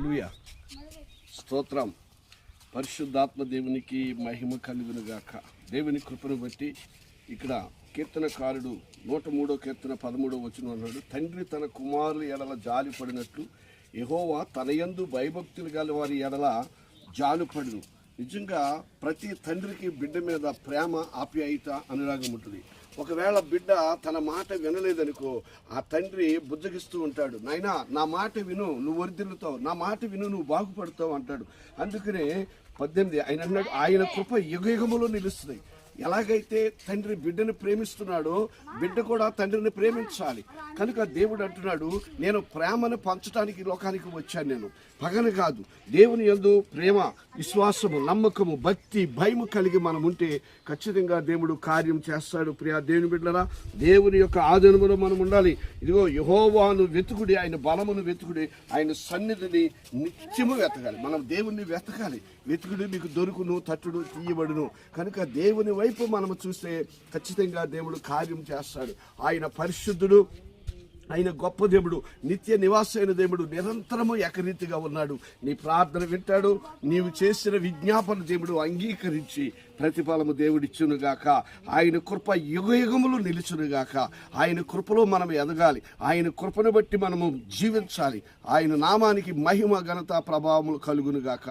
హల్లెలూయా స్తోత్రం. పరిశుద్ధాత్మ దేవునికి మహిమ కలుగునుగాక. దేవుని కృపను బట్టి ఇక్కడ కీర్తనకారుడు 103వ కీర్తన 13వ వచనం అన్నాడు, తండ్రి తన కుమారుల ఎడల జాలిపడినట్లు యెహోవా తనయందు భయభక్తులు గల వారి ఎడల జాలిపడును. నిజంగా ప్రతి తండ్రికి బిడ్డ మీద ప్రేమ, ఆప్యాయత, అనురాగం ఉంటుంది. ఒకవేళ బిడ్డ తన మాట వినలేదనుకో, ఆ తండ్రి బుజ్జగిస్తూ ఉంటాడు, నాయనా నా మాట విను, నువ్వు వర్ధిల్లుతావు, నా మాట విను, నువ్వు బాగుపడతావు అంటాడు. అందుకనే 18 ఆయన అన్నాడు, ఆయన కృప యుగయుగములో నిలుస్తుంది. ఎలాగైతే తండ్రి బిడ్డను ప్రేమిస్తున్నాడో బిడ్డ కూడా తండ్రిని ప్రేమించాలి. కనుక దేవుడు అంటున్నాడు, నేను ప్రేమను పంచడానికి లోకానికి వచ్చాను, నేను పగను కాదు. దేవుని యందు ప్రేమ, విశ్వాసము, నమ్మకము, భక్తి, భయము కలిగి మనం ఉంటే ఖచ్చితంగా దేవుడు కార్యం చేస్తాడు. ప్రియా దేవుని బిడ్డలారా, దేవుని యొక్క ఆధీనములో మనం ఉండాలి. ఇదిగో యెహోవాను వెతుకుడి, ఆయన బలమును వెతుకుడి, ఆయన సన్నిధిని నిత్యము వెతకాలి. మనం దేవుణ్ణి వెతకాలి. వెతుకుడు మీకు దొరుకును, తట్టుడు తీయబడును. కనుక దేవుని వైపు మనము చూస్తే ఖచ్చితంగా దేవుడు కార్యం చేస్తాడు. ఆయన పరిశుద్ధుడు, ఆయన గొప్ప దేవుడు, నిత్య నివాసైన దేవుడు, నిరంతరము ఏకరీతిగా ఉన్నాడు. నీ ప్రార్థన వింటాడు. నీవు చేసిన విజ్ఞాపన దేవుడు అంగీకరించి ప్రతిఫలము దేవుడిచ్చునుగాక. ఆయన కృప యుగయుగములు నిలుచునుగాక. ఆయన కృపలో మనం ఎదగాలి. ఆయన కృపను బట్టి మనము జీవించాలి. ఆయన నామానికి మహిమ, ఘనత, ప్రభావములు కలుగునుగాక.